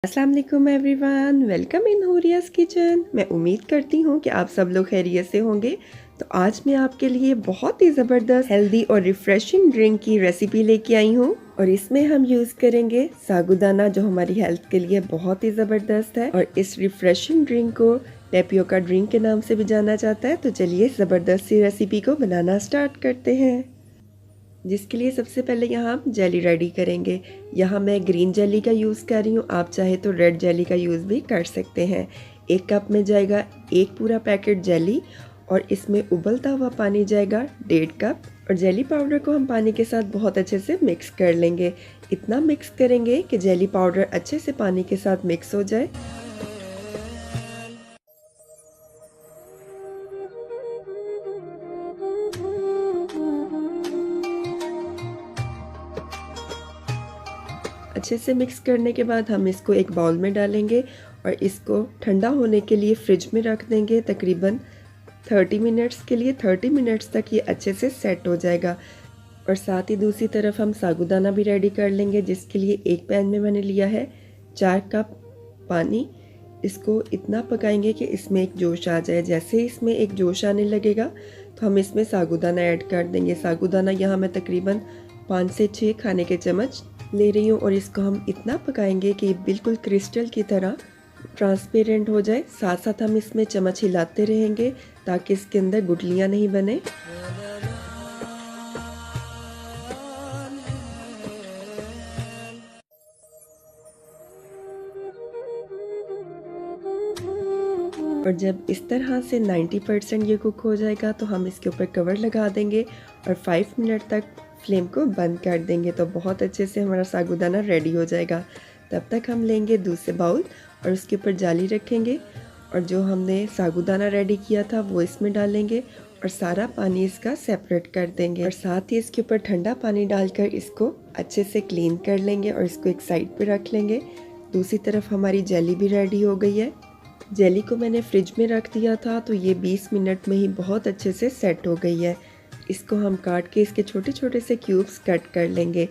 अस्सलाम वालेकुम everyone, welcome in हुरियास kitchen. मैं उम्मीद करती हूँ कि आप सब लोग खैरियत से होंगे। तो आज मैं आपके लिए बहुत ही ज़बरदस्त हेल्दी और रिफ़्रेशिंग ड्रिंक की रेसिपी लेके आई हूँ और इसमें हम यूज़ करेंगे सागुदाना, जो हमारी हेल्थ के लिए बहुत ही ज़बरदस्त है और इस रिफ़्रेशिंग ड्रिंक को टेपियोका ड्रिंक के नाम से भी जाना जाता है। तो चलिए ज़बरदस्त सी रेसिपी को बनाना स्टार्ट करते हैं। जिसके लिए सबसे पहले यहाँ हम जेली रेडी करेंगे। यहाँ मैं ग्रीन जेली का यूज़ कर रही हूँ, आप चाहे तो रेड जेली का यूज़ भी कर सकते हैं। 1 कप में जाएगा 1 पूरा पैकेट जेली और इसमें उबलता हुआ पानी जाएगा 1.5 कप और जेली पाउडर को हम पानी के साथ बहुत अच्छे से मिक्स कर लेंगे। इतना मिक्स करेंगे कि जेली पाउडर अच्छे से पानी के साथ मिक्स हो जाए। अच्छे से मिक्स करने के बाद हम इसको एक बाउल में डालेंगे और इसको ठंडा होने के लिए फ्रिज में रख देंगे तकरीबन 30 मिनट्स के लिए। 30 मिनट्स तक ये अच्छे से सेट हो जाएगा। और साथ ही दूसरी तरफ हम सागुदाना भी रेडी कर लेंगे, जिसके लिए एक पैन में मैंने लिया है 4 कप पानी। इसको इतना पकाएंगे कि इसमें एक जोश आ जाए। जैसे ही इसमें एक जोश आने लगेगा तो हम इसमें सागुदाना ऐड कर देंगे। सागुदाना यहाँ मैं तकरीबन 5 से 6 खाने के चम्मच ले रही हूँ और इसको हम इतना पकाएंगे कि बिल्कुल क्रिस्टल की तरह ट्रांसपेरेंट हो जाए। साथ साथ हम इसमें चम्मच हिलाते रहेंगे ताकि इसके अंदर गुठलियाँ नहीं बने। और जब इस तरह से 90% ये कुक हो जाएगा तो हम इसके ऊपर कवर लगा देंगे और 5 मिनट तक फ्लेम को बंद कर देंगे। तो बहुत अच्छे से हमारा सागुदाना रेडी हो जाएगा। तब तक हम लेंगे दूसरे बाउल और उसके ऊपर जाली रखेंगे और जो हमने सागुदाना रेडी किया था वो इसमें डालेंगे और सारा पानी इसका सेपरेट कर देंगे और साथ ही इसके ऊपर ठंडा पानी डालकर इसको अच्छे से क्लीन कर लेंगे और इसको एक साइड पर रख लेंगे। दूसरी तरफ हमारी जेली भी रेडी हो गई है। जेली को मैंने फ्रिज में रख दिया था तो ये 20 मिनट में ही बहुत अच्छे से सेट हो गई है। इसको हम काट के इसके छोटे छोटे से क्यूब्स कट कर लेंगे।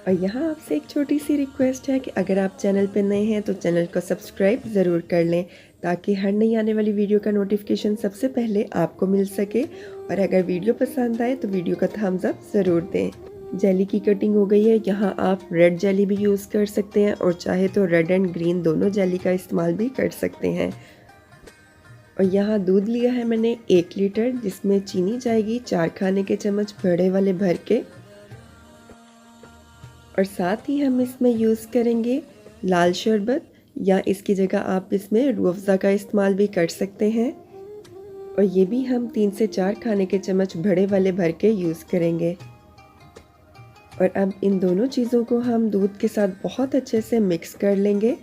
और यहाँ आपसे एक छोटी सी रिक्वेस्ट है कि अगर आप चैनल पर नए हैं तो चैनल को सब्सक्राइब ज़रूर कर लें ताकि हर नई आने वाली वीडियो का नोटिफिकेशन सबसे पहले आपको मिल सके। और अगर वीडियो पसंद आए तो वीडियो का थम्स अप ज़रूर दें। जेली की कटिंग हो गई है। यहाँ आप रेड जेली भी यूज़ कर सकते हैं और चाहे तो रेड एंड ग्रीन दोनों जेली का इस्तेमाल भी कर सकते हैं। और यहाँ दूध लिया है मैंने 1 लीटर, जिसमें चीनी जाएगी 4 खाने के चम्मच बड़े वाले भर के। और साथ ही हम इसमें यूज़ करेंगे लाल शरबत, या इसकी जगह आप इसमें रूह अफ़ज़ा का इस्तेमाल भी कर सकते हैं। और ये भी हम 3 से 4 खाने के चम्मच बड़े वाले भर के यूज़ करेंगे। और अब इन दोनों चीज़ों को हम दूध के साथ बहुत अच्छे से मिक्स कर लेंगे।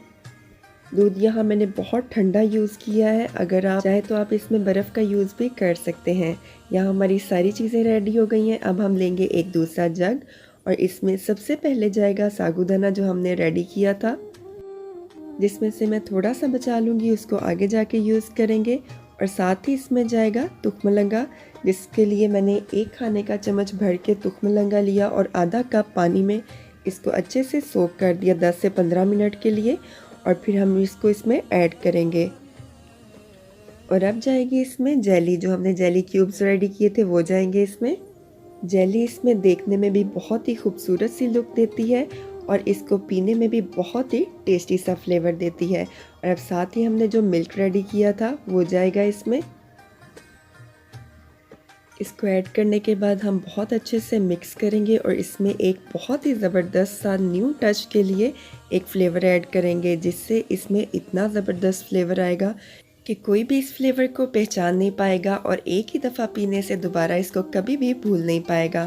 दूध यहाँ मैंने बहुत ठंडा यूज़ किया है, अगर आप चाहे तो आप इसमें बर्फ़ का यूज़ भी कर सकते हैं। यहाँ हमारी सारी चीज़ें रेडी हो गई हैं। अब हम लेंगे एक दूसरा जग और इसमें सबसे पहले जाएगा सागुदाना जो हमने रेडी किया था, जिसमें से मैं थोड़ा सा बचा लूँगी, उसको आगे जाके यूज़ करेंगे। और साथ ही इसमें जाएगा तुखमलंगा, जिसके लिए मैंने 1 खाने का चम्मच भर के तुखमलंगा लिया और आधा कप पानी में इसको अच्छे से सोक कर दिया 10 से 15 मिनट के लिए। और फिर हम इसको इसमें ऐड करेंगे। और अब जाएगी इसमें जेली, जो हमने जेली क्यूब्स रेडी किए थे वो जाएंगे इसमें। जेली इसमें देखने में भी बहुत ही खूबसूरत सी लुक देती है और इसको पीने में भी बहुत ही टेस्टी सा फ्लेवर देती है। और अब साथ ही हमने जो मिल्क रेडी किया था वो जाएगा इसमें। इसको ऐड करने के बाद हम बहुत अच्छे से मिक्स करेंगे और इसमें एक बहुत ही ज़बरदस्त सा न्यू टच के लिए एक फ़्लेवर ऐड करेंगे, जिससे इसमें इतना ज़बरदस्त फ्लेवर आएगा कि कोई भी इस फ्लेवर को पहचान नहीं पाएगा और एक ही दफ़ा पीने से दोबारा इसको कभी भी भूल नहीं पाएगा।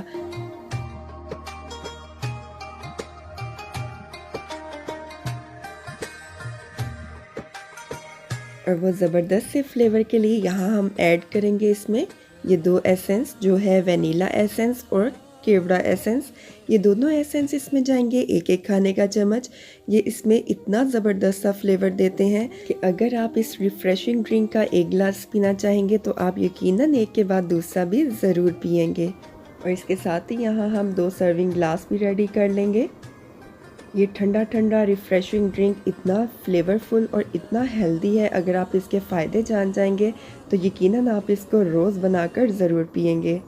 और वो ज़बरदस्त से फ्लेवर के लिए यहाँ हम ऐड करेंगे इसमें ये 2 एसेंस, जो है वनीला एसेंस और केवड़ा एसेंस। ये दोनों एसेंस इसमें जाएंगे 1-1 खाने का चम्मच। ये इसमें इतना ज़बरदस्त सा फ्लेवर देते हैं कि अगर आप इस रिफ़्रेशिंग ड्रिंक का 1 गिलास पीना चाहेंगे तो आप यकीनन एक के बाद दूसरा भी ज़रूर पिएंगे। और इसके साथ ही यहाँ हम 2 सर्विंग ग्लास भी रेडी कर लेंगे। ये ठंडा ठंडा रिफ़्रेशिंग ड्रिंक इतना फ्लेवरफुल और इतना हेल्दी है, अगर आप इसके फ़ायदे जान जाएंगे तो यकीनन आप इसको रोज़ बनाकर ज़रूर पिएंगे।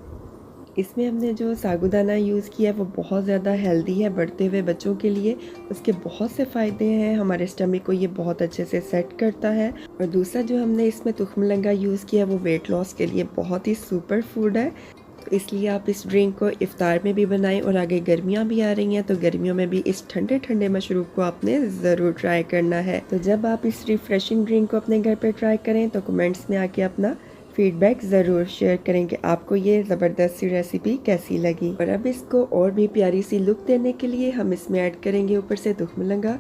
इसमें हमने जो साबूदाना यूज़ किया है वो बहुत ज़्यादा हेल्दी है बढ़ते हुए बच्चों के लिए। उसके बहुत से फ़ायदे हैं, हमारे स्टमक को ये बहुत अच्छे से सेट करता है। और दूसरा जो हमने इसमें तुखमलंगा यूज़ किया है वो वेट लॉस के लिए बहुत ही सुपर फूड है। तो इसलिए आप इस ड्रिंक को इफ़्तार में भी बनाएं, और आगे गर्मियाँ भी आ रही हैं तो गर्मियों में भी इस ठंडे ठंडे मशरूब को आपने ज़रूर ट्राई करना है। तो जब आप इस रिफ़्रेशिंग ड्रिंक को अपने घर पर ट्राई करें तो कमेंट्स में आके अपना फीडबैक ज़रूर शेयर करें कि आपको ये ज़बरदस्त सी रेसिपी कैसी लगी। और अब इसको और भी प्यारी सी लुक देने के लिए हम इसमें ऐड करेंगे ऊपर से तुखमलंगा,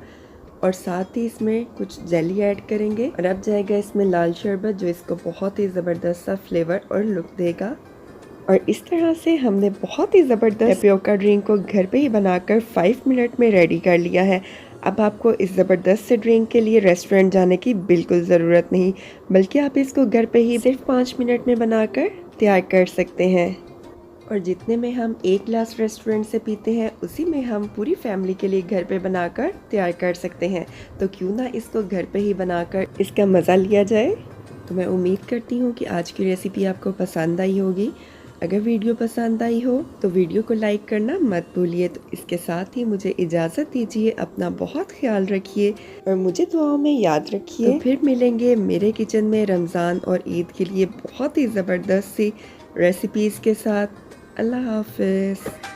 और साथ ही इसमें कुछ जेली ऐड करेंगे। और अब जाएगा इसमें लाल शरबत जो इसको बहुत ही ज़बरदस्त सा फ्लेवर और लुक देगा। और इस तरह से हमने बहुत ही ज़बरदस्त टेपियोका ड्रिंक को घर पे ही बनाकर 5 मिनट में रेडी कर लिया है। अब आपको इस ज़बरदस्त से ड्रिंक के लिए रेस्टोरेंट जाने की बिल्कुल ज़रूरत नहीं, बल्कि आप इसको घर पे ही सिर्फ 5 मिनट में बनाकर तैयार कर सकते हैं। और जितने में हम एक गिलास रेस्टोरेंट से पीते हैं उसी में हम पूरी फैमिली के लिए घर पे बनाकर तैयार कर सकते हैं। तो क्यों ना इसको घर पे ही बनाकर इसका मज़ा लिया जाए। तो मैं उम्मीद करती हूँ कि आज की रेसिपी आपको पसंद आई होगी। अगर वीडियो पसंद आई हो तो वीडियो को लाइक करना मत भूलिए। तो इसके साथ ही मुझे इजाज़त दीजिए, अपना बहुत ख्याल रखिए और मुझे दुआओं में याद रखिए। तो फिर मिलेंगे मेरे किचन में रमज़ान और ईद के लिए बहुत ही ज़बरदस्त सी रेसिपीज़ के साथ। अल्लाह हाफ़िज़।